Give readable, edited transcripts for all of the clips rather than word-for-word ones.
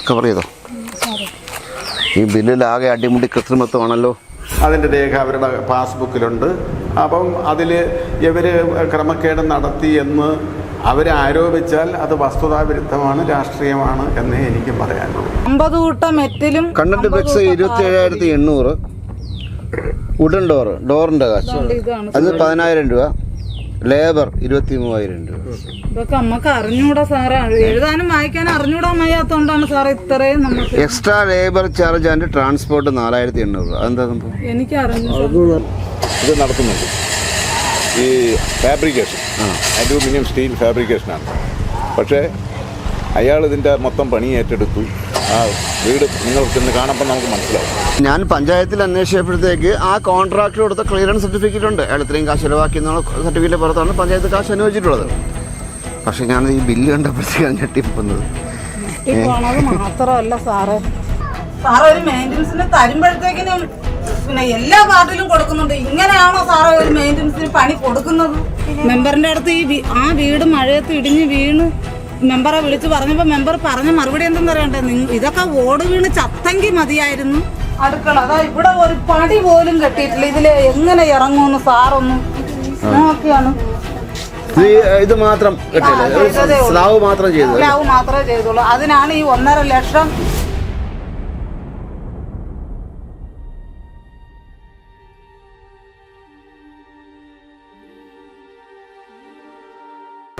Cover ചെയ്തോ? ഈ ബില്ലിലാകെ അടിമുടി കൃത്രിമത്വമാണല്ലോ. അതിൻ്റെ രേഖ അവരുടെ പാസ്ബുക്കിലുണ്ട്. അപ്പം അതിൽ ഇവർ ക്രമക്കേട് നടത്തി എന്ന് അവരെ ആരോപിച്ചാൽ അത് വസ്തുതാവിരുദ്ധമാണ്, രാഷ്ട്രീയമാണ് എന്നേ എനിക്കും പറയാനുള്ളൂ. 50 കൂട്ടം മെറ്റിലും കണ്ടന്റ് ഫ്ലെക്സ് 27,800. വുഡൻ ഡോറിൻ്റെ കാശ് അത് 10,000 രൂപ. ലേബർ 23,000 രൂപ. ഇതൊക്കെ നമുക്ക് അറിഞ്ഞൂടാ സാറേ, എഴുതാനും വായിക്കാനും അറിഞ്ഞൂടാൻ വയ്യാത്തോണ്ടാണ് സാറേ ഇത്രയും നമുക്ക്. Extra labour charge and transport 4,800 രൂപ. അതെന്താ സംഭവം? എനിക്ക് അറിഞ്ഞു. ഇത് നടത്തുന്നുണ്ട് ഈ ഫാബ്രിക്കേഷൻ, അലൂമിനിയം സ്റ്റീൽ ഫാബ്രിക്കേഷനാണ്. പക്ഷേ അയാൾ ഇതിൻ്റെ മൊത്തം പണി ഏറ്റെടുത്തു. ആ വീട് നിങ്ങൾ ചെന്ന് കാണുമ്പോൾ നമുക്ക് മനസ്സിലാവും. ഞാൻ പഞ്ചായത്തിൽ അന്വേഷിച്ചപ്പോഴത്തേക്ക് ആ കോൺട്രാക്ടർ കൊടുത്ത ക്ലിയറൻസ് സർട്ടിഫിക്കറ്റ് ഉണ്ട്. അയാൾ ഇത്രയും കാശ് ചിലവാക്കി എന്നുള്ള സർട്ടിഫിക്കറ്റ് പുറത്താണ് പഞ്ചായത്ത് കാശ് അനുവദിച്ചിട്ടുള്ളത്. പക്ഷെ ഞാൻ ഈ ബില്ല് കണ്ടപ്പോഴത്തേക്കാണ് ഞെട്ടിപ്പോകുന്നത്. മാത്രമല്ല സാറേ, സാറ് ഒരു മെയിൻ്റനൻസിന് തരുമ്പോഴത്തേക്കിനും പിന്നെ എല്ലാ വാർഡിലും കൊടുക്കുന്നുണ്ട്. ഇങ്ങനെയാണോ സാറേ ഒരു മെയിൻ്റനൻസിന് പണി കൊടുക്കുന്നത്? മെമ്പറിന്റെ അടുത്ത് ആ വീട് മഴയത്ത് ഇടിഞ്ഞ് വീണ് മെമ്പറെ വിളിച്ച് പറഞ്ഞപ്പോൾ മെമ്പർ പറഞ്ഞ മറുപടി എന്തെന്ന് അറിയണ്ടേ, ഇതൊക്കെ ഓട് വീണ് ചത്തെങ്കിൽ മതിയായിരുന്നു. അടുക്കള അതാ ഇവിടെ ഒരു പടി പോലും കെട്ടിയിട്ടില്ല. ഇതില് എങ്ങനെ ഇറങ്ങുമെന്ന് സാറൊന്നും നോക്കിയാണ്. ഇത് മാത്രം സ്ലാവ് മാത്രമേ ചെയ്തുള്ളൂ. അതിനാണ് ഈ 1.5 ലക്ഷം.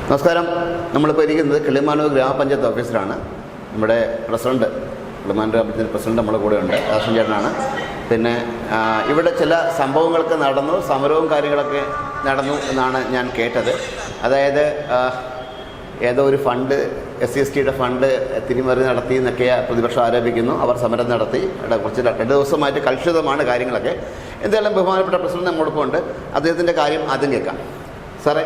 നമസ്കാരം. നമ്മളിപ്പോൾ ഇരിക്കുന്നത് കിളിമാനൂർ ഗ്രാമപഞ്ചായത്ത് ഓഫീസിലാണ്. നമ്മുടെ പ്രസിഡന്റ്, കിളിമാനൂർ ഗ്രാമപഞ്ചായത്ത് പ്രസിഡന്റ് നമ്മുടെ കൂടെ ഉണ്ട്, ദാസൻ ചേട്ടനാണ്. പിന്നെ ഇവിടെ ചില സംഭവങ്ങളൊക്കെ നടന്നു, സമരവും കാര്യങ്ങളൊക്കെ നടന്നു എന്നാണ് ഞാൻ കേട്ടത്. അതായത് ഏതോ ഒരു ഫണ്ട്, SC/ST ഫണ്ട് തിരിമറി നടത്തി എന്നൊക്കെ പ്രതിപക്ഷം ആരോപിക്കുന്നു. അവർ സമരം നടത്തി. കുറച്ച് 2 ദിവസമായിട്ട് കലുഷിതമാണ് കാര്യങ്ങളൊക്കെ. എന്തായാലും ബഹുമാനപ്പെട്ട പ്രസിഡന്റ് നമ്മോടൊപ്പം ഉണ്ട്. അദ്ദേഹത്തിൻ്റെ കാര്യം ആദ്യം കേൾക്കാം. സാറേ,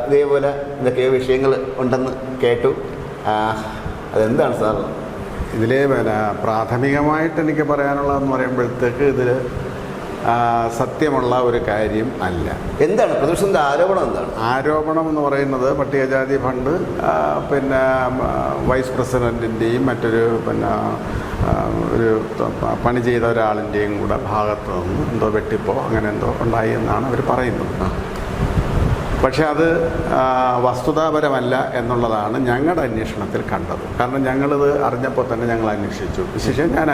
ഇതേപോലെ എന്തൊക്കെയോ വിഷയങ്ങൾ ഉണ്ടെന്ന് കേട്ടു. അതെന്താണ് സാർ? ഇതിൽ പ്രാഥമികമായിട്ട് എനിക്ക് പറയാനുള്ളതെന്ന് പറയുമ്പോഴത്തേക്ക് ഇതിൽ സത്യമുള്ള ഒരു കാര്യം അല്ല. എന്താണ് പ്രതിപക്ഷത്തിൻ്റെ ആരോപണം? എന്താണ് ആരോപണം എന്ന് പറയുന്നത്? പട്ടികജാതി ഫണ്ട് പിന്നെ വൈസ് പ്രസിഡൻറ്റിൻ്റെയും മറ്റൊരു ഒരു പണി ചെയ്ത ഒരാളിൻ്റെയും കൂടെ ഭാഗത്തു നിന്ന് എന്തോ വെട്ടിപ്പോ അങ്ങനെ എന്തോ ഉണ്ടായി എന്നാണ് അവർ പറയുന്നത്. പക്ഷെ അത് വസ്തുതാപരമല്ല എന്നുള്ളതാണ് ഞങ്ങളുടെ അന്വേഷണത്തിൽ കണ്ടത്. കാരണം ഞങ്ങളിത് അറിഞ്ഞപ്പോൾ തന്നെ ഞങ്ങൾ അന്വേഷിച്ചു. വിശേഷം ഞാൻ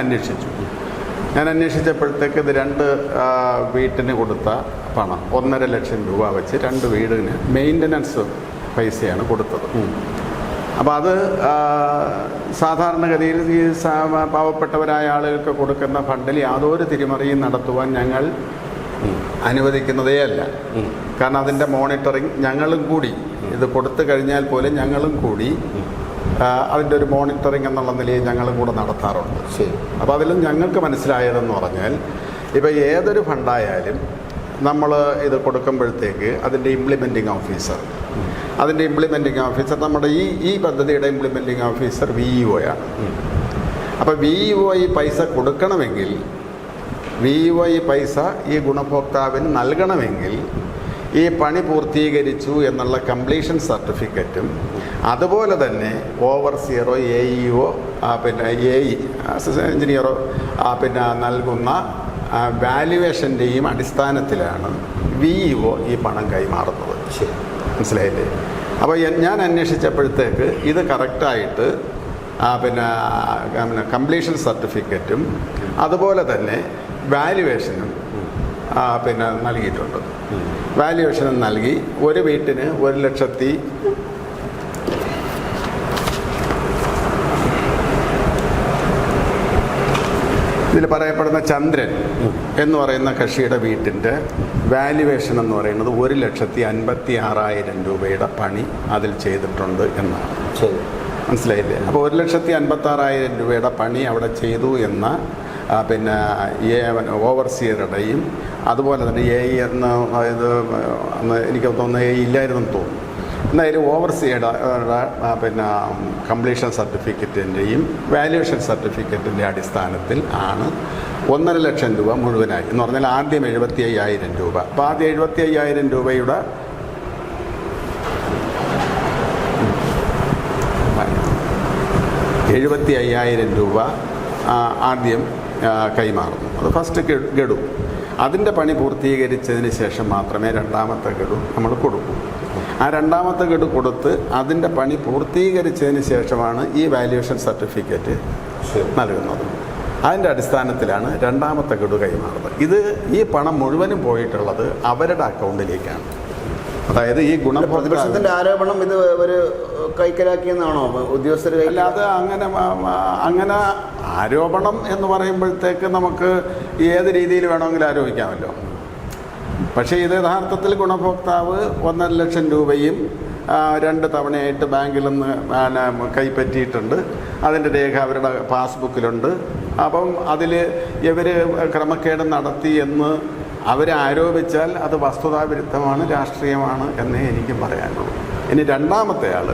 അന്വേഷിച്ചപ്പോഴത്തേക്ക് ഇത് 2 വീട്ടിന് കൊടുത്ത പണം 1.5 ലക്ഷം രൂപ വെച്ച് 2 വീടിന് മെയിൻ്റനൻസ് പൈസയാണ് കൊടുത്തത്. അപ്പോൾ അത് സാധാരണഗതിയിൽ ഈ പാവപ്പെട്ടവരായ ആളുകൾക്ക് കൊടുക്കുന്ന ഫണ്ടിൽ യാതൊരു തിരിമറിയും നടത്തുവാൻ ഞങ്ങൾ അനുവദിക്കുന്നതേ അല്ല. കാരണം അതിൻ്റെ മോണിറ്ററിങ് ഞങ്ങളും കൂടി, ഇത് കൊടുത്തു കഴിഞ്ഞാൽ പോലും ഞങ്ങളും കൂടി അതിൻ്റെ ഒരു മോണിറ്ററിങ് എന്നുള്ള നിലയിൽ ഞങ്ങളും കൂടെ നടത്താറുണ്ട്. ശരി. അപ്പോൾ അതിലും ഞങ്ങൾക്ക് മനസ്സിലായതെന്ന് പറഞ്ഞാൽ, ഇപ്പോൾ ഏതൊരു ഫണ്ടായാലും നമ്മൾ ഇത് കൊടുക്കുമ്പോഴത്തേക്ക് അതിൻ്റെ ഇംപ്ലിമെൻറ്റിംഗ് ഓഫീസർ നമ്മുടെ ഈ പദ്ധതിയുടെ ഇംപ്ലിമെൻറ്റിംഗ് ഓഫീസർ VEO ആണ്. അപ്പോൾ VEO ഈ പൈസ കൊടുക്കണമെങ്കിൽ, VEO ഈ പൈസ ഈ ഗുണഭോക്താവിന് നൽകണമെങ്കിൽ ഈ പണി പൂർത്തീകരിച്ചു എന്നുള്ള കംപ്ലീഷൻ സർട്ടിഫിക്കറ്റും അതുപോലെ തന്നെ ഓവർസിയറോ AEO പിന്നെ AE അസിസ്റ്റന്റ് എഞ്ചിനീയറോ പിന്നെ നൽകുന്ന വാല്യുവേഷൻ്റെയും അടിസ്ഥാനത്തിലാണ് VEO ഈ പണം കൈമാറുന്നത്. മനസ്സിലായില്ലേ? അപ്പോൾ ഞാൻ അന്വേഷിച്ചപ്പോഴത്തേക്ക് ഇത് കറക്റ്റായിട്ട് പിന്നെ കംപ്ലീഷൻ സർട്ടിഫിക്കറ്റും അതുപോലെ തന്നെ വാല്യുവേഷനും പിന്നെ നൽകിയിട്ടുണ്ട്. വാല്യുവേഷനും നൽകി ഒരു വീട്ടിന് 1 ലക്ഷത്തി ഇതിൽ പറയപ്പെടുന്ന ചന്ദ്രൻ എന്ന് പറയുന്ന കക്ഷിയുടെ വീട്ടിൻ്റെ വാല്യുവേഷൻ എന്ന് പറയുന്നത് 1,56,000 രൂപയുടെ പണി അതിൽ ചെയ്തിട്ടുണ്ട് എന്നാണ്. മനസ്സിലായില്ലേ? അപ്പോൾ 1,56,000 രൂപയുടെ പണി അവിടെ ചെയ്തു എന്ന പിന്നെ ഓവർസിയറുടെയും അതുപോലെ തന്നെ AE എന്ന ഇത് എനിക്ക് തോന്നുന്നു AE ഇല്ലായിരുന്നെന്ന് തോന്നുന്നു. എന്തായാലും ഓവർസിയറുടെ പിന്നെ കംപ്ലീഷൻ സർട്ടിഫിക്കറ്റിൻ്റെയും വാല്യുവേഷൻ സർട്ടിഫിക്കറ്റിൻ്റെ അടിസ്ഥാനത്തിൽ ആണ് 1.5 ലക്ഷം രൂപ മുഴുവനായി എന്ന് പറഞ്ഞാൽ ആദ്യം 75,000 രൂപ. അപ്പോൾ ആദ്യം 75,000 രൂപയുടെ 75,000 രൂപ ആദ്യം കൈമാറുന്നു. അത് ഫസ്റ്റ് ഗഡു. അതിൻ്റെ പണി പൂർത്തീകരിച്ചതിന് ശേഷം മാത്രമേ രണ്ടാമത്തെ ഗഡു നമ്മൾ കൊടുക്കൂ. ആ രണ്ടാമത്തെ ഗഡു കൊടുത്ത് അതിൻ്റെ പണി പൂർത്തീകരിച്ചതിന് ശേഷമാണ് ഈ വാല്യുവേഷൻ സർട്ടിഫിക്കറ്റ് നൽകുന്നത്. അതിൻ്റെ അടിസ്ഥാനത്തിലാണ് രണ്ടാമത്തെ ഗഡു കൈമാറുന്നത്. ഈ പണം മുഴുവനും പോയിട്ടുള്ളത് അവരുടെ അക്കൗണ്ടിലേക്കാണ്. അതായത് ഈ പ്രതിപക്ഷത്തിന്റെ ആരോപണം ഇത് ഒരു കൈക്കലാക്കിയെന്നാണോ ഉദ്യോഗസ്ഥർ? അല്ലാതെ അങ്ങനെ ആരോപണം എന്ന് പറയുമ്പോഴത്തേക്ക് നമുക്ക് ഏത് രീതിയിൽ വേണമെങ്കിലും ആരോപിക്കാമല്ലോ. പക്ഷേ ഇത് യഥാർത്ഥത്തിൽ ഗുണഭോക്താവ് 1.5 ലക്ഷം രൂപയും 2 തവണയായിട്ട് ബാങ്കിൽ നിന്ന് കൈപ്പറ്റിയിട്ടുണ്ട്. അതിൻ്റെ രേഖ അവരുടെ പാസ്ബുക്കിലുണ്ട്. അപ്പം അതിൽ ഇവർ ക്രമക്കേട് നടത്തി എന്ന് അവരെ ആരോപിച്ചാൽ അത് വസ്തുതാവിരുദ്ധമാണ്, രാഷ്ട്രീയമാണ് എന്നേ എനിക്ക് പറയാനുള്ളൂ. ഇനി രണ്ടാമത്തെ ആൾ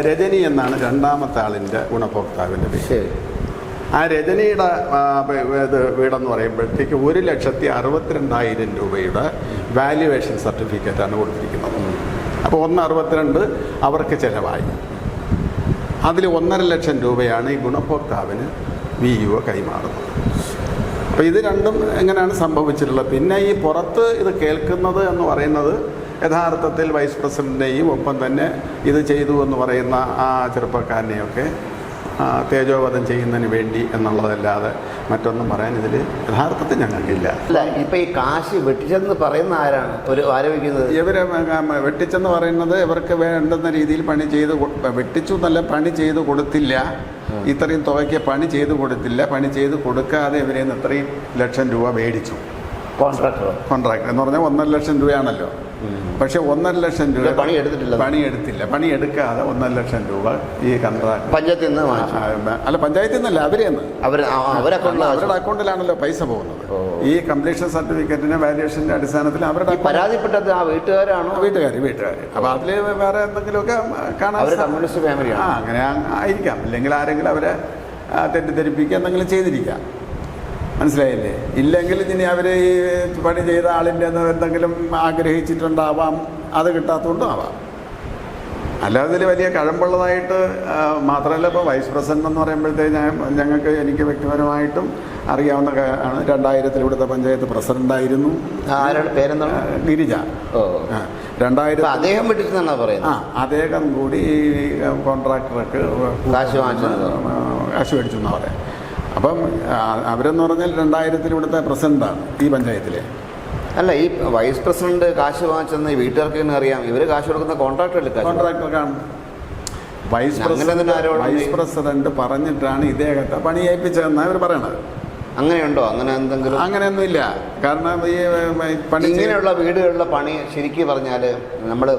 രജനി എന്നാണ് രണ്ടാമത്തെ ആളിൻ്റെ ഗുണഭോക്താവിൻ്റെ പേര്. ആ രജനിയുടെ വീടെന്ന് പറയുമ്പോഴത്തേക്ക് 1,62,000 രൂപയുടെ വാല്യുവേഷൻ സർട്ടിഫിക്കറ്റാണ് കൊടുത്തിരിക്കുന്നത്. അപ്പോൾ 1,62 അവർക്ക് ചിലവായി. അതിൽ 1.5 ലക്ഷം രൂപയാണ് ഈ ഗുണഭോക്താവിന് VUO കൈമാറുന്നത്. അപ്പോൾ ഇത് രണ്ടും എങ്ങനെയാണ് സംഭവിച്ചിട്ടുള്ളത്? പിന്നെ ഈ പുറത്ത് ഇത് കേൾക്കുന്നത് എന്ന് പറയുന്നത് യഥാർത്ഥത്തിൽ വൈസ് പ്രസിഡന്റിനെയും ഒപ്പം തന്നെ ഇത് ചെയ്തു എന്ന് പറയുന്ന ആ ചെറുപ്പക്കാരനെയൊക്കെ തേജോവധം ചെയ്യുന്നതിന് വേണ്ടി എന്നുള്ളതല്ലാതെ മറ്റൊന്നും പറയാൻ ഇതിൽ യഥാർത്ഥത്തിൽ ഞങ്ങൾക്കില്ല. അല്ല, ഇപ്പം ഈ കാശ് വെട്ടിച്ചെന്ന് പറയുന്ന ആരാണ് ആരോപിക്കുന്നത്? ഇവരെ വെട്ടിച്ചെന്ന് പറയുന്നത് ഇവർക്ക് വേണ്ടുന്ന രീതിയിൽ പണി ചെയ്ത് വെട്ടിച്ചു എന്നല്ല, പണി ചെയ്ത് കൊടുത്തില്ല. ഇത്രയും തുകയ്ക്ക് പണി ചെയ്ത് കൊടുത്തില്ല. പണി ചെയ്ത് കൊടുക്കാതെ ഇവരെ ഇത്രയും ലക്ഷം രൂപ മേടിച്ചു. കോൺട്രാക്ടർ എന്ന് പറഞ്ഞാൽ 1.5 ലക്ഷം രൂപയാണല്ലോ. പക്ഷെ 1.5 ലക്ഷം രൂപ പണി എടുത്തില്ല. പണി എടുക്കാതെ 1.5 ലക്ഷം രൂപ ഈ കോൺട്രാക്ടർ പഞ്ചായത്തിൽ നിന്ന് അല്ല, പഞ്ചായത്തിൽ നിന്നല്ല, അവരുടെ അക്കൗണ്ടിലാണല്ലോ പൈസ പോകുന്നത്. ഈ കംപ്ലീഷൻ സർട്ടിഫിക്കറ്റിന്റെ വാല്യുവേഷന്റെ അടിസ്ഥാനത്തിൽ അവരുടെ പരാതിപ്പെട്ടത് ആ വീട്ടുകാരാണോ? വീട്ടുകാർ. അപ്പോൾ അതിൽ വേറെ എന്തെങ്കിലുമൊക്കെ കാണാൻ കമ്മ്യൂണിസ്റ്റ് ഫാമിലി അങ്ങനെ ആയിരിക്കാം. അല്ലെങ്കിൽ ആരെങ്കിലും അവരെ തെറ്റിദ്ധരിപ്പിക്കുക എന്തെങ്കിലും ചെയ്തിരിക്കാം. മനസ്സിലായില്ലേ? ഇല്ലെങ്കിൽ ഇനി അവർ ഈ പണി ചെയ്ത ആളിൻ്റെ എന്തെങ്കിലും ആഗ്രഹിച്ചിട്ടുണ്ടാവാം, അത് കിട്ടാത്തതുകൊണ്ടും ആവാം. അല്ലാതെ ഇതിൽ വലിയ കഴമ്പുള്ളതായിട്ട് മാത്രമല്ല. ഇപ്പോൾ വൈസ് പ്രസിഡന്റ് എന്ന് പറയുമ്പോഴത്തേക്ക് എനിക്ക് വ്യക്തിപരമായിട്ടും അറിയാവുന്ന ആണ്. 2000 ഇവിടുത്തെ പഞ്ചായത്ത് പ്രസിഡന്റായിരുന്നു. ആരുടെ പേരെന്താണ്? ഗിരിജ. 2000 അദ്ദേഹം വിട്ടിട്ടുണ്ടെന്നാണ് പറയുന്നത്. അദ്ദേഹം കൂടി ഈ കോൺട്രാക്ടർക്ക് കാശ് മേടിച്ചു എന്നാണ് പറയാം. അപ്പം അവരെന്ന് പറഞ്ഞാൽ 2000 ഇവിടുത്തെ പ്രസിഡന്റാണ് ഈ പഞ്ചായത്തിലെ. അല്ല, ഈ വൈസ് പ്രസിഡന്റ് കാശ് വാങ്ങിച്ചെന്ന് ഈ വീട്ടുകാർക്ക് തന്നെ അറിയാം. ഇവർ കാശ് കൊടുക്കുന്ന കോൺട്രാക്ടർക്കാണ്. വൈസ് പ്രസിഡന്റ് പറഞ്ഞിട്ടാണ് ഇദ്ദേഹത്തെ പണി ഏൽപ്പിച്ചതെന്നാണ് ഇവർ പറയണത്. അങ്ങനെയുണ്ടോ? അങ്ങനെ എന്തെങ്കിലും? അങ്ങനെയൊന്നുമില്ല. കാരണം ഈ പണി ഇങ്ങനെയുള്ള വീടുകളിലെ പണി ശരിക്കും പറഞ്ഞാൽ നമ്മൾ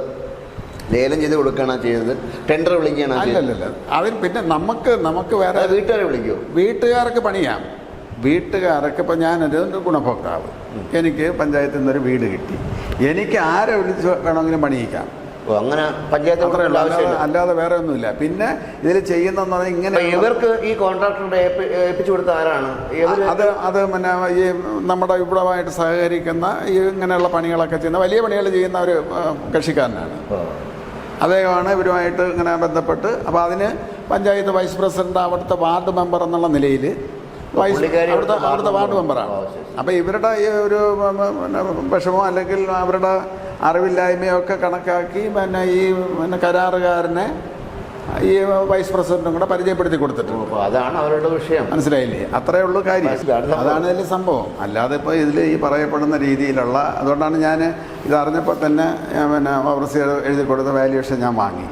ലേലം ചെയ്ത് കൊടുക്കുകയാണ് ചെയ്തത്, ടെൻഡർ വിളിക്കുകയാണ്? അല്ലല്ല, അവർ പിന്നെ നമുക്ക് വേറെ വീട്ടുകാരെ വിളിക്കുമോ? വീട്ടുകാർക്ക് പണിയാം. വീട്ടുകാർക്ക് ഇപ്പം ഞാനൊരു ഗുണഭോക്താവ്, എനിക്ക് പഞ്ചായത്തിൽ നിന്നൊരു വീട് കിട്ടി, എനിക്ക് ആരെ വിളിച്ച് വേണമെങ്കിലും പണിയിക്കാം. അങ്ങനെ പഞ്ചായത്ത് അല്ലാതെ വേറെ ഒന്നുമില്ല. പിന്നെ ഇതിൽ ചെയ്യുന്നതെന്ന് പറഞ്ഞാൽ ഇങ്ങനെ ഇവർക്ക് ഈ കോൺട്രാക്ടറുടെ ഏൽപ്പിച്ചു കൊടുത്ത ആരാണ്? അത് പിന്നെ ഈ നമ്മുടെ ഇവിടമായിട്ട് സഹകരിക്കുന്ന ഈ ഇങ്ങനെയുള്ള പണികളൊക്കെ ചെയ്യുന്ന വലിയ പണികൾ ചെയ്യുന്ന ഒരു കക്ഷിക്കാരനാണ്. അദ്ദേഹമാണ് ഇവരുമായിട്ട് ഇങ്ങനെ ബന്ധപ്പെട്ട്. അപ്പോൾ അതിന് പഞ്ചായത്ത് വൈസ് പ്രസിഡന്റ് അവിടുത്തെ വാർഡ് മെമ്പർ എന്നുള്ള നിലയിൽ അവിടുത്തെ വാർഡ് മെമ്പറാണ്. അപ്പോൾ ഇവരുടെ ഈ ഒരു വിഷമോ അല്ലെങ്കിൽ അവരുടെ അറിവില്ലായ്മയൊക്കെ കണക്കാക്കി പിന്നെ കരാറുകാരനെ ഈ വൈസ് പ്രസിഡന്റും കൂടെ പരിചയപ്പെടുത്തി കൊടുത്തിട്ടുണ്ട്. അതാണ് അവരുടെ വിഷയം. മനസ്സിലായില്ലേ? അത്രയേ ഉള്ളൂ കാര്യം. അതാണ് ഇതിൽ സംഭവം. അല്ലാതെ ഇപ്പോൾ ഇതിൽ ഈ പറയപ്പെടുന്ന രീതിയിലുള്ള, അതുകൊണ്ടാണ് ഞാൻ ഇതറിഞ്ഞപ്പോൾ തന്നെ പിന്നെ ഓവർസിയർ എഴുതി കൊടുത്ത വാല്യുവേഷൻ ഞാൻ വാങ്ങി.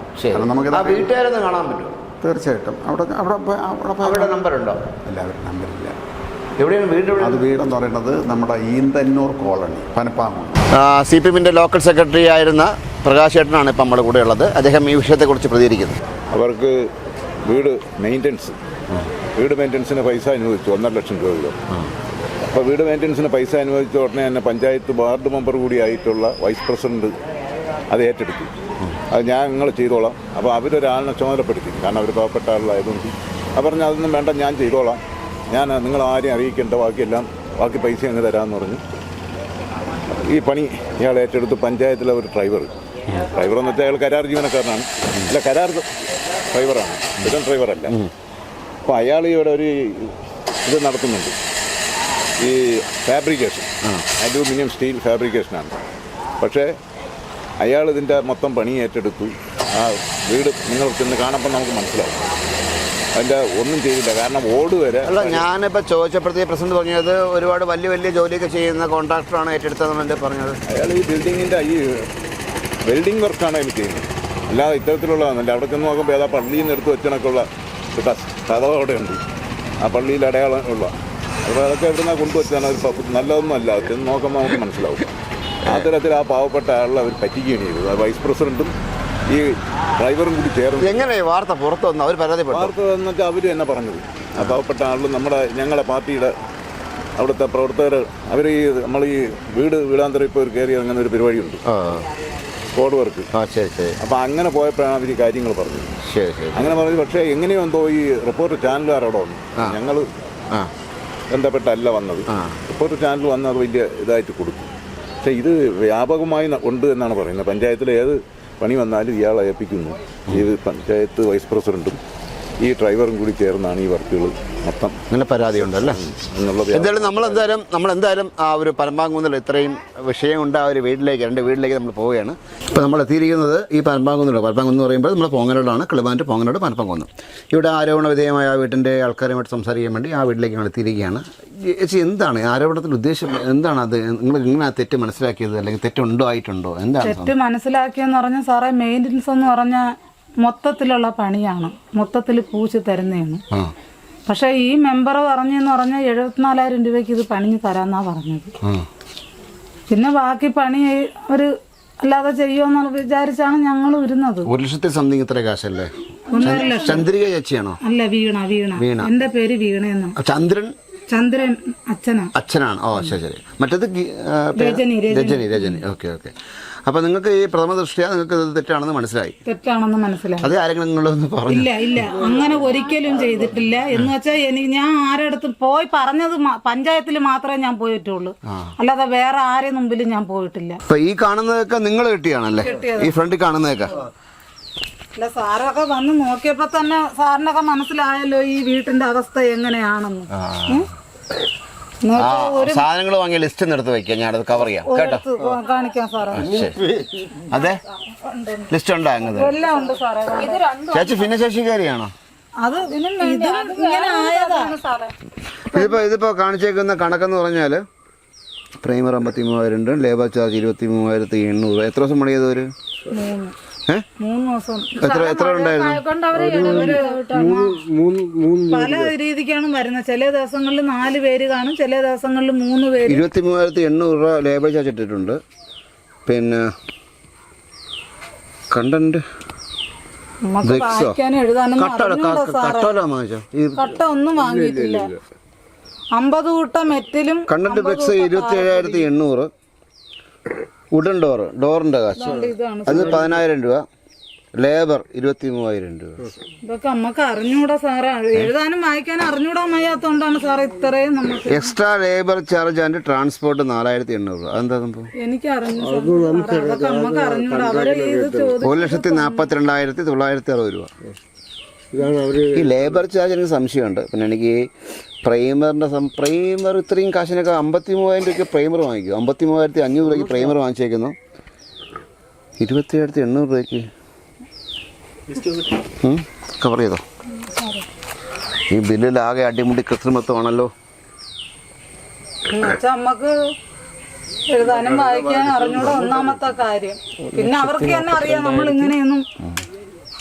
നമുക്ക് വീട്ടുകാരൊന്ന് കാണാൻ പറ്റും? തീർച്ചയായിട്ടും. അവിടെ നമ്പറുണ്ടോ? എല്ലാവരും നമ്പറില്ല. എവിടെയാണ് വീട്? അത് വീടെന്ന് പറയുന്നത് നമ്മുടെ ഈന്തന്നൂർ കോളനി, പനപ്പാങ്ങ്. CPM-ന്റെ ലോക്കൽ സെക്രട്ടറി ആയിരുന്ന പ്രകാശ് ചേട്ടനാണ് ഇപ്പം നമ്മുടെ കൂടെ ഉള്ളത്. അദ്ദേഹം ഈ വിഷയത്തെക്കുറിച്ച് പ്രതികരിക്കുന്നു. അവർക്ക് വീട് മെയിൻ്റനൻസിന് പൈസ അനുവദിച്ചു 1.5 ലക്ഷം രൂപ വീതം. അപ്പോൾ വീട് മെയിൻ്റനൻസിന് പൈസ അനുവദിച്ച ഉടനെ തന്നെ പഞ്ചായത്ത് വാർഡ് മെമ്പർ കൂടി ആയിട്ടുള്ള വൈസ് പ്രസിഡന്റ് അത് ഏറ്റെടുത്തു. അത് നിങ്ങൾ ചെയ്തോളാം. അപ്പോൾ അവരൊരാളിനെ ചുമതലപ്പെടുത്തി. കാരണം അവർ പാവപ്പെട്ട ആളായതുകൊണ്ട് അവർ പറഞ്ഞാൽ അതൊന്നും വേണ്ട, ഞാൻ ചെയ്തോളാം, നിങ്ങൾ ആരെയും അറിയിക്കേണ്ട, ബാക്കി പൈസ അങ്ങ് തരാമെന്ന് പറഞ്ഞു. ഈ പണി ഇയാൾ ഏറ്റെടുത്ത്. പഞ്ചായത്തിലെ ഒരു ഡ്രൈവർ എന്ന് വെച്ചാൽ അയാൾ കരാർ ജീവനക്കാരനാണ്. അല്ല, കരാർ ഡ്രൈവറാണ്, സ്ഥിരം ഡ്രൈവറല്ല. അപ്പോൾ അയാൾ ഇവിടെ ഒരു ഇത് നടത്തുന്നുണ്ട്, ഈ ഫാബ്രിക്കേഷൻ, അലൂമിനിയം സ്റ്റീൽ ഫാബ്രിക്കേഷനാണ്. പക്ഷേ അയാൾ ഇതിൻ്റെ മൊത്തം പണി ഏറ്റെടുത്തു. ആ വീട് നിങ്ങൾ ചെന്ന് കാണുമ്പോൾ നമുക്ക് മനസ്സിലാവും അതിൻ്റെ ഒന്നും ചെയ്തില്ല. കാരണം ഓട് വരെ അല്ല, ഞാനിപ്പോൾ ചോദിച്ചപ്പോഴത്തേക്ക് പ്രസിഡന്റ് പറഞ്ഞത് ഒരുപാട് വലിയ വലിയ ജോലിയൊക്കെ ചെയ്യുന്ന കോൺട്രാക്ടറാണ് ഏറ്റെടുത്തതെന്ന് പറഞ്ഞത്. അയാൾ ഈ ബിൽഡിങ്ങിൻ്റെ ഈ വെൽഡിങ് വർക്കാണ് അതിൽ ചെയ്യുന്നത്, അല്ലാതെ ഇത്തരത്തിലുള്ളതാണല്ല. അവിടെ ചെന്ന് നോക്കുമ്പോൾ ഏതാ പള്ളിയിൽ നിന്ന് എടുത്ത് വെച്ചണക്കുള്ള കഥ അവിടെ ഉണ്ട്, ആ പള്ളിയിൽ അടയാളം ഉള്ള. അപ്പോൾ അതൊക്കെ എവിടെ നിന്നാണ് കൊണ്ടുവച്ചാണ്, അത് നല്ലതൊന്നും അല്ല. ചെന്ന് നോക്കുമ്പോൾ നമുക്ക് മനസ്സിലാവും. ആ തരത്തിൽ ആ പാവപ്പെട്ട ആളെ അവർ പറ്റിക്കുകയാണ് ചെയ്തത്. ആ വൈസ് പ്രസിഡന്റും ഈ ഡ്രൈവറും കൂടി ചേർന്ന്. എങ്ങനെ വാർത്ത പുറത്തു വന്നു? അവർ പരാതിപ്പെട്ടു. വാർത്ത വന്നിട്ട് അവർ തന്നെ പറഞ്ഞത്, ആ പാവപ്പെട്ട ആളും ഞങ്ങളുടെ പാർട്ടിയുടെ അവിടുത്തെ പ്രവർത്തകർ അവർ നമ്മൾ ഈ വീടാന്തരം ഇപ്പോൾ ഒരു കയറി ഇറങ്ങുന്ന ഒരു പരിപാടിയുണ്ട്, സ്ക്വാഡ് വർക്ക്. ശരി. അപ്പോൾ അങ്ങനെ പോയപ്പോഴാണ് അവർ കാര്യങ്ങൾ പറഞ്ഞത്. ശരി. അങ്ങനെ പറഞ്ഞു. പക്ഷേ എങ്ങനെയോ എന്തോ ഈ റിപ്പോർട്ടർ ചാനലുകാർ അവിടെ വന്നു, ഞങ്ങൾ ബന്ധപ്പെട്ടല്ല വന്നത്. റിപ്പോർട്ടർ ചാനൽ വന്ന് അത് വലിയ ഇതായിട്ട് കൊടുത്തു. പക്ഷേ ഇത് വ്യാപകമായി ഉണ്ട് എന്നാണ് പറയുന്നത്. പഞ്ചായത്തിൽ ഏത് പണി വന്നാലും ഇയാളെ ഏൽപ്പിക്കുന്നു. ഈ പഞ്ചായത്ത് വൈസ് പ്രസിഡന്റും ഈ ഡ്രൈവറും കൂടി ചേർന്നാണ് ഈ വർക്കുകൾ മൊത്തം. അങ്ങനെ പരാതിയുണ്ടല്ലോ എന്നുള്ളത്. എന്തായാലും നമ്മളെന്തായാലും ആ ഒരു പരമ്പാങ്കുന്നിൽ ഇത്രയും വിഷയമുണ്ട്. ആ ഒരു വീട്ടിലേക്ക്, 2 വീട്ടിലേക്ക് നമ്മൾ പോവുകയാണ്. ഇപ്പോൾ നമ്മൾ എത്തിയിരിക്കുന്നത് ഈ പരമ്പാങ്കുന്നിലാണ്. പരമ്പാങ്കുന്ന് എന്ന് പറയുമ്പോൾ നമ്മൾ പോങ്ങനോടാണ്, കിളിമാനൂർ പോങ്ങനോട് പരമ്പാങ്കുന്ന്. ഇവിടെ ആരോപണ വിധേയമായ ആ വീട്ടിൻ്റെ ആൾക്കാരുമായിട്ട് സംസാരിക്കാൻ വേണ്ടി ആ വീട്ടിലേക്ക് ഞങ്ങൾ എത്തിയിരിക്കുകയാണ്. ചേച്ചി, എന്താണ് ആരോപണത്തിൻ്റെ ഉദ്ദേശം? എന്താണ് അത്? നിങ്ങൾ ഇങ്ങനെ ആ തെറ്റ് മനസ്സിലാക്കിയത്, അല്ലെങ്കിൽ തെറ്റുണ്ടോ ആയിട്ടുണ്ടോ? എന്താണ് തെറ്റ് മനസ്സിലാക്കിയെന്ന് പറഞ്ഞാൽ സാറേ, മെയിൻ്റനൻസ് എന്ന് പറഞ്ഞാൽ മൊത്തത്തിലുള്ള പണിയാണ്, മൊത്തത്തിൽ പൂച്ച് തരുന്നതാണ്. പക്ഷേ ഈ മെമ്പർ പറഞ്ഞെന്ന് പറഞ്ഞാൽ 74,000 രൂപയ്ക്ക് ഇത് പണിഞ്ഞ് തരാമെന്നാ പറഞ്ഞത്. പിന്നെ ബാക്കി പണി ഒരു അല്ലാതെ ചെയ്യുമെന്ന് വിചാരിച്ചാണ് ഞങ്ങൾ ഇരുന്നത്. 1,00,000 സംതിങ് ഇത്ര കാശല്ലേ? 1,50,000. ചന്ദ്രിക ചേച്ചിയാണോ? അല്ല, വീണ. എന്റെ പേര് വീണയെന്ന്. ചന്ദ്രൻ അച്ഛനാണ്. ഓ ശരി. മറ്റേത് രജനി. ഓക്കെ. അപ്പൊ നിങ്ങൾക്ക് ഈ പ്രഥമ ദൃഷ്ടിയാ നിങ്ങൾക്ക് തെറ്റാണെന്ന് മനസ്സിലായി? അത് ആരെങ്കിലും നിങ്ങളൊന്ന് പറഞ്ഞു? ഇല്ല, അങ്ങനെ ഒരിക്കലും ചെയ്തിട്ടില്ല. എന്ന് വെച്ചാൽ ഞാൻ ആരടുത്തും പോയി പറഞ്ഞത് പഞ്ചായത്തിൽ മാത്രമേ ഞാൻ പോയിട്ടുള്ളൂ, അല്ലാതെ വേറെ ആരെ മുമ്പിലും ഞാൻ പോയിട്ടില്ല. അപ്പൊ ഈ കാണുന്നതൊക്കെ നിങ്ങൾ കിട്ടിയാണല്ലേ? ഈ ഫ്രണ്ടിൽ കാണുന്നതൊക്കെ? അല്ല, സാറൊക്കെ വന്ന് നോക്കിയപ്പോ തന്നെ സാറിനൊക്കെ മനസ്സിലായല്ലോ ഈ വീട്ടിന്റെ അവസ്ഥ എങ്ങനെയാണെന്ന്. സാധനങ്ങൾ വാങ്ങിയ ലിസ്റ്റ് എടുത്ത് വെക്കാം, ഞാനത് കവർ ചെയ്യാം കേട്ടോ. കാണിക്കാം സാറേ. അതെ, ലിസ്റ്റ് ഉണ്ടോ? എല്ലാം ഉണ്ട് സാറേ. ചേച്ചി ഭിന്നശേഷിക്കാരിയാണോ? അത് ഇങ്ങനെ ആയതാണ് സാറേ. ഇതിപ്പോ കാണിച്ചേക്കുന്ന കണക്കെന്ന് പറഞ്ഞാല് പ്രൈമർ 53,000 ഉണ്ട്, ലേബർ ചാർജ് 23,800. എത്ര ദിവസം പണി ചെയ്തവര്? 3 ദിവസം. എത്ര ഉണ്ടായിരുന്നു? പല രീതിക്കാണ് വരുന്നത്. ചില ദിവസങ്ങളിൽ 4 പേര് കാണും, ചില ദിവസങ്ങളിൽ 3 പേര്. 23,800 രൂപ ലേബർ ചാർജ് ഇട്ടിട്ടുണ്ട്. പിന്നെ കണ്ടന്റ് കട്ട ഒന്നും വാങ്ങിയിട്ടില്ല. 50 കൂട്ടം മെറ്റിലും കണ്ടന്റ് ബ്രിക്സ് 27,800. വുഡൻ ഡോറിന്റെ കാശ് അത് 10,000 രൂപ. ലേബർ 23,000 രൂപ. ഇതൊക്കെ നമുക്ക് അറിഞ്ഞൂടാ സാറേ, എഴുതാനും വായിക്കാനും അറിഞ്ഞൂടാൻ വയ്യാത്തോണ്ടാണ് സാറേ ഇത്രയും. നമുക്ക് extra labour charge and transport 4,800. അതെന്താ സംഭവം? എനിക്ക് അറിഞ്ഞൂടാ. നമുക്ക് അറിഞ്ഞൂടാ. അവര് ഇത് 1,42,960 രൂപ. ഈ ലേബർ ചാർജ് എനിക്ക് സംശയമുണ്ട്. പിന്നെ എനിക്ക് പ്രൈമർ ഇത്രയും കാശിനൊക്കെ 53,000 രൂപയ്ക്ക് പ്രൈമർ വാങ്ങിക്കും. 53,500 രൂപയ്ക്ക് പ്രൈമർ വാങ്ങിച്ചേക്കുന്നു. 27,800 രൂപയ്ക്ക് കവർ ചെയ്തോ? ഈ ബില്ലിലാകെ അടിമുടി കൃത്രിമത്വമാണല്ലോ. നമുക്ക് എഴുതാനും വായിക്കാനും അറിഞ്ഞൂടാ ഒന്നാമത്തെ കാര്യം. പിന്നെ അവർക്ക് തന്നെ അറിയാം നമ്മൾ ഇങ്ങനെയൊന്നും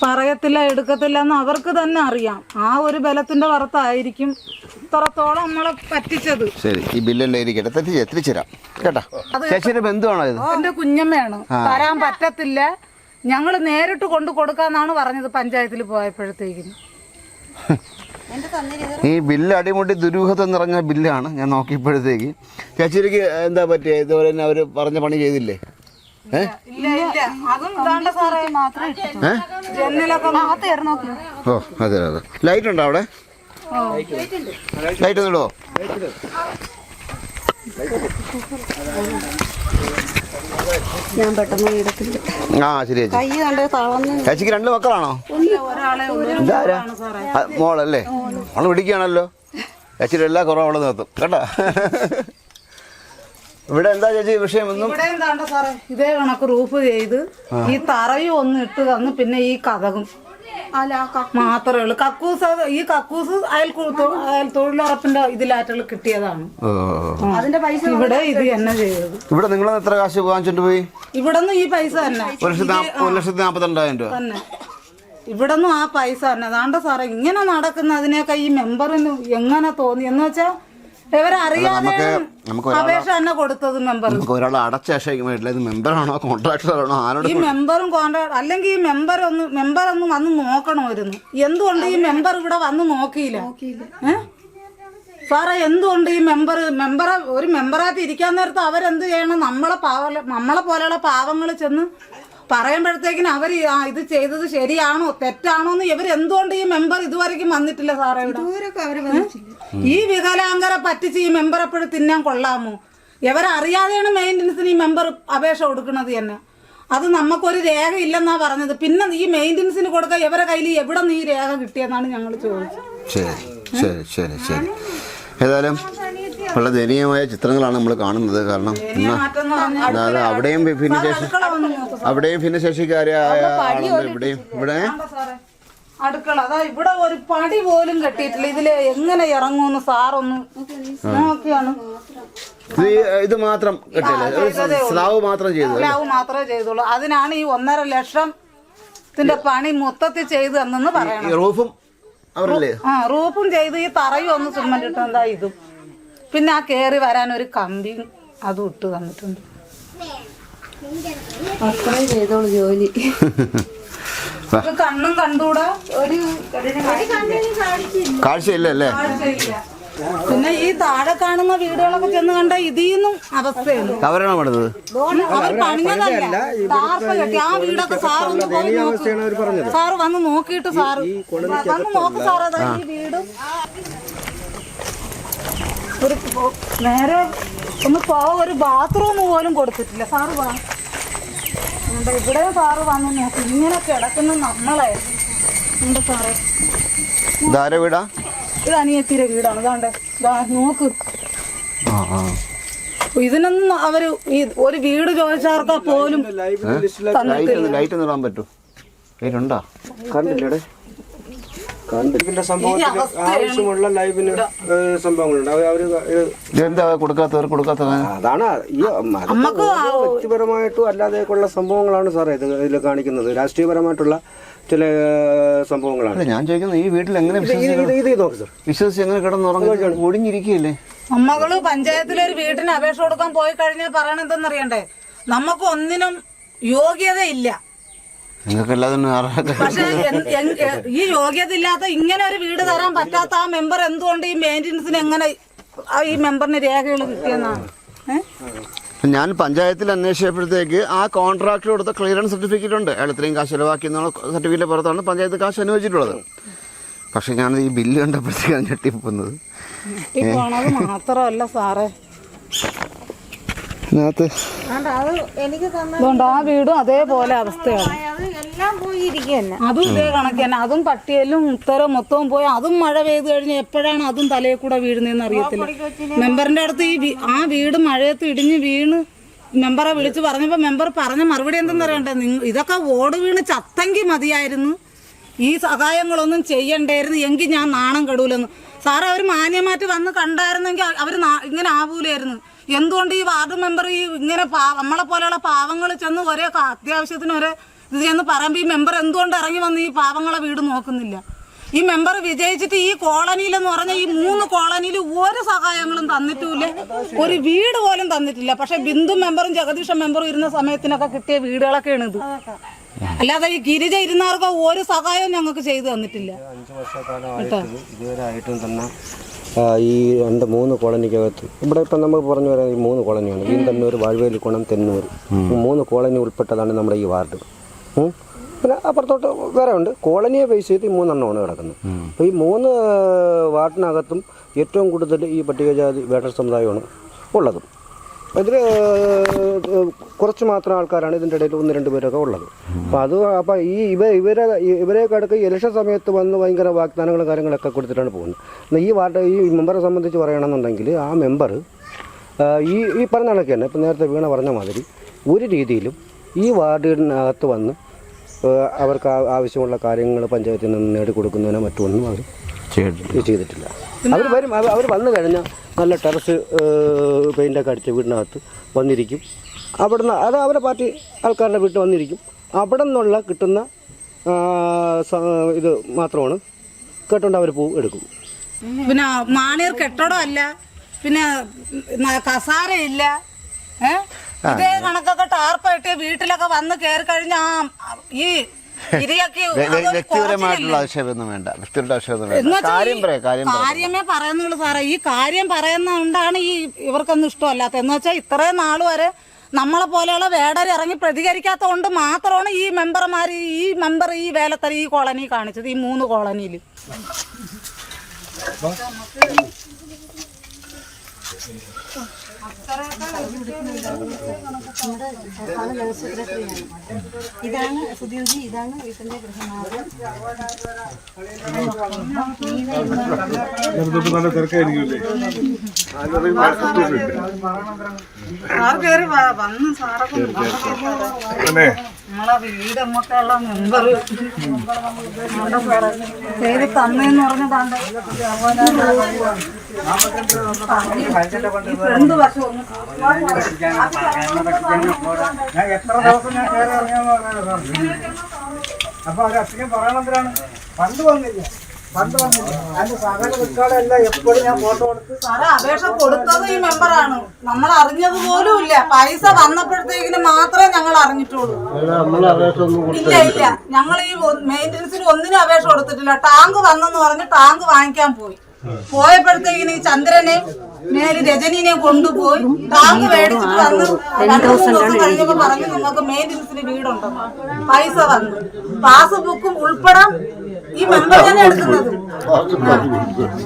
പറയത്തില്ല, എടുക്കത്തില്ല എന്ന് അവർക്ക് തന്നെ അറിയാം. ആ ഒരു ബലത്തിന്റെ പുറത്തായിരിക്കും ഇത്രത്തോളം നമ്മളെ പറ്റിച്ചത്. ശരി, ഈ ബില്ലെല്ലാം ഇരിക്കട്ടെ, എത്തിച്ചേരാം കേട്ടോ. ചേച്ചിയുടെ ബന്ധുവാണോ ഇത്? എന്റെ കുഞ്ഞമ്മയാണ്. തരാൻ പറ്റത്തില്ല, ഞങ്ങൾ നേരിട്ട് കൊണ്ടു കൊടുക്കാന്നാണ് പറഞ്ഞത് പഞ്ചായത്തിൽ പോയപ്പോഴത്തേക്കും. ഈ ബില്ല് അടിമുടി ദുരൂഹത നിറഞ്ഞ ബില്ലാണ്. ഞാൻ നോക്കിയപ്പോഴത്തേക്ക് ചേച്ചിക്ക് എന്താ പറ്റിയ? ഇതുപോലെ തന്നെ അവര് പറഞ്ഞ പണി ചെയ്തില്ലേ? ഓ അതെ. ലൈറ്റ് ഉണ്ടോ അവിടെ? ലൈറ്റ് ഒന്നിടോ? ഞാൻ പെട്ടെന്ന് വീടത്തില്ല. ശരി. ചേച്ചിക്ക് 2 മക്കളാണോ? മോളല്ലേ? നമ്മൾ പിടിക്കുകയാണല്ലോ. ചേച്ചിയുടെ എല്ലാ കുറവും അവള് നിർത്തും കേട്ടോ. ഇവിടെ എന്താ ചേച്ചി വിഷയം ഒന്നും? ഇവിടെ എന്താണ്ട സാറേ, ഇതേ കണക്ക് റൂഫ് ചെയ്ത് ഈ തറയും ഒന്ന് ഇട്ട് തന്ന് പിന്നെ ഈ കഥകും മാത്രമേ ഉള്ളൂ. കക്കൂസ് ഈ കക്കൂസ് അയൽ തൊഴിലുറപ്പിന്റെ ഇതിലാറ്റുകൾ കിട്ടിയതാണ്. അതിന്റെ പൈസ ഇവിടെ ഇത് തന്നെ ചെയ്തത്. ഇവിടെ നിങ്ങൾ എത്ര കാശ് വാങ്ങിച്ചിട്ട് പോയി? ഇവിടെന്ന് ഈ പൈസ തന്നെ 1,42,000 രൂപ തന്നെ. ഇവിടെന്നും ആ പൈസ തന്നെ. അതാണ്ട സാറേ ഇങ്ങനെ നടക്കുന്ന അതിനൊക്കെ ഈ മെമ്പറിന് എങ്ങനെ തോന്നി എന്ന് വെച്ചാ ഇവരറിയാതെ അപേക്ഷ തന്നെ കൊടുത്തത് മെമ്പർ. ഒരാൾ അടച്ചേഷില്ല, ഇത് മെമ്പറാണോ കോൺട്രാക്ടറാണോ ആരോട്? ഈ മെമ്പറും കോൺട്രാക്ടർ അല്ലെങ്കിൽ ഈ മെമ്പർ ഒന്ന് വന്ന് നോക്കണമായിരുന്നു. എന്തുകൊണ്ട് ഈ മെമ്പർ ഇവിടെ വന്ന് നോക്കിയില്ല? സാറേ എന്തുകൊണ്ട് ഈ ഒരു മെമ്പറായിട്ട് ഇരിക്കാൻ നേരത്ത് അവരെന്ത് ചെയ്യണം? നമ്മളെ പോലെയുള്ള പാവങ്ങൾ ചെന്ന് പറയുമ്പോഴത്തേക്കിന് അവർ ഇത് ചെയ്തത് ശരിയാണോ തെറ്റാണോ എന്ന് ഇവരെന്തുകൊണ്ട് ഈ മെമ്പർ ഇതുവരെയ്ക്കും വന്നിട്ടില്ല സാറേ ഇവിടെ? ഈ വികലാംഗരെ പറ്റിച്ച് ഈ മെമ്പർ എപ്പോഴും തിന്നാൻ കൊള്ളാമോ? ഇവരറിയാതെയാണ് മെയിൻ്റനൻസിന് ഈ മെമ്പർ അപേക്ഷ കൊടുക്കുന്നത് തന്നെ. അത് നമുക്കൊരു രേഖ ഇല്ലെന്നാ പറഞ്ഞത്. പിന്നെ ഈ മെയിൻ്റനൻസിന് കൊടുക്കാൻ ഇവരെ കയ്യിൽ എവിടെ നിന്ന് ഈ രേഖ കിട്ടിയെന്നാണ് ഞങ്ങൾ ചോദിച്ചത്. ശരി ശരി ശരി. ഏതായാലും വളരെ ദയനീയമായ ചിത്രങ്ങളാണ് നമ്മൾ കാണുന്നത്. കാരണം അതായത് അവിടെയും ഭിന്നശേഷിക്കാരായ ആളുണ്ട്, ഇവിടെ അടുക്കള അതാ ഇവിടെ ഒരു പടി പോലും കെട്ടിയിട്ടില്ല. ഇതില് എങ്ങനെ ഇറങ്ങുമെന്ന് സാറൊന്ന് നോക്കിയാണ്. ഇത് മാത്രം സ്ലാവ് മാത്രമേ ചെയ്തുള്ളൂ. അതിനാണ് ഈ 1.5 ലക്ഷത്തിന്റെ പണി മൊത്തത്തിൽ ചെയ്തു തന്നെന്ന് പറയണം. റൂഫും ചെയ്ത് ഈ തറയും ഒന്ന് സിമെന്റ് ഇട്ട് എന്താ ഇതും പിന്നെ ആ കേറി വരാൻ ഒരു കമ്പി അതും ഇട്ട് തന്നിട്ടുണ്ട്. അത്രയും ചെയ്തോളൂ ജോലി. കണ്ണും കണ്ടൂടാ, ഒരു കാഴ്ചയില്ലല്ലേ? പിന്നെ ഈ താഴെ കാണുന്ന വീടുകളൊക്കെ ചെന്ന് കണ്ട ഇതിന്നും അവസ്ഥയാണ്. അവരാണോ പണിതത്? അവർ പണിഞ്ഞതല്ല, ടാർപ്പ കെട്ടി. ആ വീടൊക്കെ സാറൊന്ന് പോയി നോക്ക്. സാറ് വന്ന് നോക്കിയിട്ട് സാറ് വന്ന് നോക്ക് സാർ. അതാ ഈ വീടും ഒരു നേരെ ഒന്ന് ഒരു ബാത്റൂം പോലും കൊടുത്തിട്ടില്ല. സാറ് വാ, ഇവിടെ സാറ് വന്ന് നോക്കി. ഇങ്ങനെ കിടക്കുന്ന നമ്മളായിരുന്നു സാറേ. വീടാ? ഇത് അനിയത്തിയുടെ വീടാണ്. ഇതാണ്ട് നോക്ക്. ഇതിനൊന്നും അവര് ഒരു വീട് ചോദിച്ചാർക്കാ പോലും ലൈറ്റ് ഇടാൻ പറ്റൂ? ലൈറ്റുണ്ടോ? കണ്ടില്ലേ? ഇതിന്റെ സംഭവത്തിന് ആവശ്യമുള്ള ലൈവിന് സംഭവങ്ങളുണ്ട്. എന്താ കൊടുക്കാത്ത? അതാണ് ഈ വ്യക്തിപരമായിട്ടും അല്ലാതെയൊക്കെയുള്ള സംഭവങ്ങളാണ് സാറേ ഇതിൽ കാണിക്കുന്നത്. രാഷ്ട്രീയപരമായിട്ടുള്ള ചില സംഭവങ്ങളാണ് ഞാൻ ചോദിക്കുന്നത്. ഈ വീട്ടിൽ എങ്ങനെ വിശ്വസിച്ച് എങ്ങനെ കിടന്നുറങ്ങി ഒഴിഞ്ഞിരിക്കുകയല്ലേ? നമ്മള് പഞ്ചായത്തിലൊരു വീട്ടിന് അപേക്ഷ കൊടുക്കാൻ പോയി കഴിഞ്ഞാൽ പറയണെന്തെന്നറിയണ്ടേ? നമുക്ക് ഒന്നിനും യോഗ്യതയില്ല. പക്ഷെ ഈ യോഗ്യത ഇല്ലാത്ത ഇങ്ങനെ ഒരു വീട് തരാൻ പറ്റാത്ത ആ മെമ്പർ എന്തുകൊണ്ട് ഈ മെയിൻ്റനൻസിന് എങ്ങനെ ഈ മെമ്പറിന് രേഖകൾ കിട്ടിയെന്നാണ്? ഞാൻ പഞ്ചായത്തിൽ അന്വേഷിച്ചപ്പോഴത്തേക്ക് ആ കോൺട്രാക്ടർ കൊടുത്ത ക്ലിയറൻസ് സർട്ടിഫിക്കറ്റ് ഉണ്ട്. അയാൾ ഇത്രയും കാശ് ചെലവാക്കിയെന്നുള്ള സർട്ടിഫിക്കറ്റ് പുറത്താണ് പഞ്ചായത്ത് കാശ് അനുവദിച്ചിട്ടുള്ളത്. പക്ഷെ ഞാൻ ഈ ബില്ല് കണ്ടപ്പോഴത്തേക്കാണ് ഞെട്ടിപ്പോകുന്നത്. മാത്രമല്ല സാറേ, അതുകൊണ്ട് ആ വീടും അതേപോലെ അവസ്ഥയാണ്. അതും ഇതേ കണക്ക് തന്നെ. അതും പട്ടിയലും ഉത്തരവും മൊത്തവും പോയി. അതും മഴ പെയ്ത് കഴിഞ്ഞ് എപ്പോഴാണ് അതും തലയിൽ കൂടെ വീഴുന്നതെന്ന് അറിയത്തില്ല. മെമ്പറിന്റെ അടുത്ത് ആ വീട് മഴയത്ത് ഇടിഞ്ഞ് വീണ് മെമ്പറെ വിളിച്ച് പറഞ്ഞപ്പോ മെമ്പർ പറഞ്ഞ മറുപടി എന്തെന്ന് അറിയണ്ടേ? ഇതൊക്കെ ഓട് വീണ് ചത്തെങ്കിൽ മതിയായിരുന്നു, ഈ സഹായങ്ങളൊന്നും ചെയ്യണ്ടായിരുന്നു, എങ്കിൽ ഞാൻ നാണം കെടൂലെന്ന്. സാറേ അവർ മാന്യമായിട്ട് വന്ന് കണ്ടായിരുന്നെങ്കിൽ അവർ ഇങ്ങനെ ആവൂലായിരുന്നു. എന്തുകൊണ്ട് ഈ വാർഡ് മെമ്പർ ഈ ഇങ്ങനെ നമ്മളെ പോലെയുള്ള പാവങ്ങൾ ചെന്ന് ഒരേ അത്യാവശ്യത്തിന് ഒരേ ഇത് ചെന്ന് പറയുമ്പോൾ ഈ മെമ്പർ എന്തുകൊണ്ട് ഇറങ്ങി വന്ന് ഈ പാവങ്ങളെ വീട് നോക്കുന്നില്ല? ഈ മെമ്പർ വിജയിച്ചിട്ട് ഈ കോളനിയിലെന്ന് പറഞ്ഞാൽ ഈ 3 കോളനിയിൽ ഒരു സഹായങ്ങളും തന്നിട്ടുമില്ല, ഒരു വീട് പോലും തന്നിട്ടില്ല. പക്ഷെ ബിന്ദു മെമ്പറും ജഗദീഷ മെമ്പറും ഇരുന്ന സമയത്തിനൊക്കെ കിട്ടിയ വീടുകളൊക്കെയാണ് ഇത്. അല്ലാതെ ഈ ഗിരിജ ഇരുന്നവർക്ക് ഒരു സഹായവും ഞങ്ങൾക്ക് ചെയ്തു തന്നിട്ടില്ല. 5 വർഷക്കാലമായിട്ട് ഇതുവരെയായിട്ടും തന്നെ ഈ 2-3 കോളനിക്കകത്ത് ഇവിടെ ഇപ്പം നമ്മൾ പറഞ്ഞു വരാൻ ഈ 3 കോളനിയാണ്. വീന്തന്നൂർ, വാഴവേലിക്കുണം, തെന്നൂർ, 3 കോളനി ഉൾപ്പെട്ടതാണ് നമ്മുടെ ഈ വാർഡ്. പിന്നെ അപ്പുറത്തോട്ട് വേറെ ഉണ്ട്. കോളനിയെ ബേസ് ചെയ്ത് ഈ 3 എണ്ണമാണ് കിടക്കുന്നത്. അപ്പോൾ ഈ 3 വാർഡിനകത്തും ഏറ്റവും കൂടുതൽ ഈ പട്ടികജാതി വേട്ടർ സമുദായമാണ് ഉള്ളത്. ഇതിൽ കുറച്ച് മാത്രം ആൾക്കാരാണ് ഇതിൻ്റെ ഇടയിൽ 1-2 പേരൊക്കെ ഉള്ളത്. അപ്പോൾ ഇവരെയൊക്കെ അടുത്ത് ഇലക്ഷൻ സമയത്ത് വന്ന് ഭയങ്കര വാഗ്ദാനങ്ങളും കാര്യങ്ങളൊക്കെ കൊടുത്തിട്ടാണ് പോകുന്നത്. ഈ മെമ്പറെ സംബന്ധിച്ച് പറയുകയാണെന്നുണ്ടെങ്കിൽ ആ മെമ്പർ ഈ പറഞ്ഞ കണക്ക് തന്നെ ഇപ്പം നേരത്തെ വീണ പറഞ്ഞ മാതിരി ഒരു രീതിയിലും ഈ വാർഡിനകത്ത് വന്ന് അവർക്ക് ആവശ്യമുള്ള കാര്യങ്ങൾ പഞ്ചായത്തിൽ നിന്ന് നേടിക്കൊടുക്കുന്നതിനോ മറ്റൊന്നും അവർ ചെയ്തിട്ടില്ല. അവർ വന്നു കഴിഞ്ഞാൽ നല്ല ടെറസ് പെയിൻ്റൊക്കെ അടിച്ച വീടിനകത്ത് വന്നിരിക്കും. അവിടുന്ന് അത് അവരുടെ പാർട്ടി ആൾക്കാരുടെ വീട്ടിൽ വന്നിരിക്കും. അവിടെ നിന്നുള്ള കിട്ടുന്ന ഇത് മാത്രമാണ് കേട്ടോണ്ട് അവർ എടുക്കും. പിന്നെ മാണിയർ കെട്ടിടമല്ല, പിന്നെ കസാരയില്ല. ഇതേ കണക്കൊക്കെ ടാർപ്പായിട്ട് വീട്ടിലൊക്കെ വന്ന് കയറി കഴിഞ്ഞാൽ ഈ വ്യക്തിപരമായിട്ടുള്ള ആവശ്യമൊന്നും വേണ്ട. കാര്യമേ പറയുന്നുള്ളൂ സാറേ. ഈ കാര്യം പറയുന്നതുകൊണ്ടാണ് ഇവർക്കൊന്നും ഇഷ്ടമല്ലാത്ത. എന്ന് വെച്ചാൽ ഇത്രയും നാൾ വരെ നമ്മളെ പോലെയുള്ള വേടർ ഇറങ്ങി പ്രതികരിക്കാത്ത കൊണ്ട് മാത്രമാണ് ഈ മെമ്പർ ഈ വേലത്തര ഈ കോളനി കാണിച്ചത്, ഈ 3 കോളനിയിൽ. ഇതാണ് സുധീർജി, ഇതാണ് വീട്ടിന്റെ ഗൃഹനാഥ്. നമ്മളെ വീട് നമുക്കുള്ള മെമ്പർ ചെയ്ത് തന്നെന്ന് പറഞ്ഞതാണ്ട് 2 വർഷം ഞാൻ എത്ര ദിവസം ഞാൻ കയറി ഇറങ്ങിയെന്ന് പറഞ്ഞാൽ അപ്പൊ അവർ അത്രയും പറയണെന്തിനാണ്? ഫണ്ട് വന്നില്ല. അതിന്റെ സകല വിൽക്കാടെല്ലാം എപ്പോഴും ഞാൻ ഫോട്ടോ കൊടുത്ത് സാറേ അപേക്ഷ കൊടുത്തത് ഈ മെമ്പറാണ്. നമ്മൾ അറിഞ്ഞത് പോലും ഇല്ല. പൈസ വന്നപ്പോഴത്തേക്കിന് മാത്രമേ ഞങ്ങൾ അറിഞ്ഞിട്ടുള്ളൂ. ഇല്ല ഞങ്ങൾ ഈ മെയിൻ്റനൻസിന് ഒന്നിനും അപേക്ഷ കൊടുത്തിട്ടില്ല. ടാങ്ക് വന്നെന്ന് പറഞ്ഞ് ടാങ്ക് വാങ്ങിക്കാൻ പോയപ്പോഴത്തേക്കിന് ഈ ചന്ദ്രനെയും മേല് രജനീനെയും കൊണ്ടുപോയി ടാങ്ക് മേടിച്ചിട്ട് വന്ന് 2 ദിവസം കഴിഞ്ഞപ്പോ പറഞ്ഞു നിങ്ങൾക്ക് മെയിൻ്റനൻസിന് വീടുണ്ടെന്ന്. പൈസ വന്നു, പാസ്ബുക്കും ഉൾപ്പെടെ ഈ മെമ്പർ തന്നെ എടുക്കുന്നത്.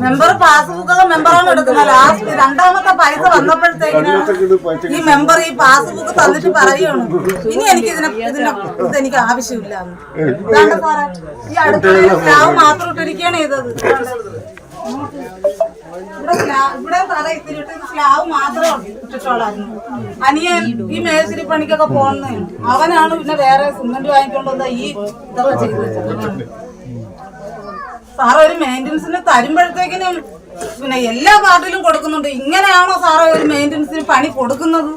മെമ്പർ പാസ്ബുക്കൊക്കെ മെമ്പറാണ് എടുക്കുന്നത്. ലാസ്റ്റ് 2ാമത്തെ പൈസ വന്നപ്പോഴത്തേക്കിന് ഈ മെമ്പർ ഈ പാസ്ബുക്ക് തന്നിട്ട് പറയുകയാണ് ഇനി എനിക്ക് ഇതെനിക്ക് ആവശ്യമില്ല. സാറേ ഈ അടുക്കളയിൽ സ്ലാവ് മാത്രം ഇട്ടിരിക്കുകയാണ് ചെയ്തത്. ഇവിടെ തല ഇത്തിരിട്ട് സ്ലാവ് മാത്രം ഇട്ടിട്ടുള്ളായിരുന്നു. അനിയൻ ഈ മേശിരി പണിക്കൊക്കെ പോകുന്നേ, അവനാണ് പിന്നെ വേറെ സിമെന്റ് വാങ്ങിക്കൊണ്ടുവന്ന ഈ ഇതൊക്കെ ചെയ്തു വെച്ചത്. സാറ് ഒരു മെയിൻ്റനൻസിന് തരുമ്പോഴത്തേക്കിനും പിന്നെ എല്ലാ വാർഡിലും കൊടുക്കുന്നുണ്ട്. ഇങ്ങനെയാണോ സാറേ ഒരു മെയിൻ്റനൻസിന് പണി കൊടുക്കുന്നത്?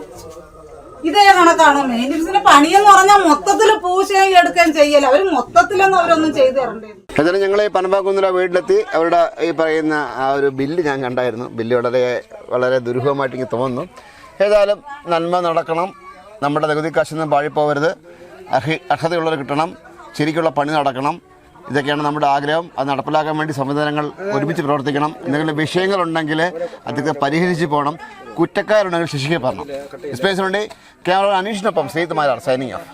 ഇതേ കണക്കാണ് മെയിൻ്റനൻസിന് പണിയെന്ന് പറഞ്ഞാൽ മൊത്തത്തിൽ പൂശയും എടുക്കുകയും ചെയ്യല. അവർ മൊത്തത്തിലൊന്നും അവരൊന്നും ചെയ്തു തരണ്ടേ. ഏതായാലും ഞങ്ങൾ ഈ പനമ്പാക്കുന്നിലെ വീട്ടിലെത്തി അവരുടെ ഈ പറയുന്ന ആ ഒരു ബില്ല് ഞാൻ കണ്ടായിരുന്നു. ബില്ല് വളരെ ദുരൂഹമായിട്ട് എനിക്ക് തോന്നുന്നു. ഏതായാലും നന്മ നടക്കണം, നമ്മുടെ നികുതി കാശൊന്നും പാഴിപ്പോകരുത്, അർഹതയുള്ളവർ കിട്ടണം, ശരിക്കുള്ള പണി നടക്കണം. ഇതൊക്കെയാണ് നമ്മുടെ ആഗ്രഹം. അത് നടപ്പിലാക്കാൻ വേണ്ടി സംവിധാനങ്ങൾ ഒരുമിച്ച് പ്രവർത്തിക്കണം. എന്തെങ്കിലും വിഷയങ്ങളുണ്ടെങ്കിൽ അതൊക്കെ പരിഹരിച്ച് പോകണം. കുറ്റക്കാരുണ്ടെങ്കിൽ ശിക്ഷിക്കപ്പെടണം. സ്പേസിനുവേണ്ടി ക്യാമറ അനീഷിനൊപ്പം സൈനിങ് ഓഫ്.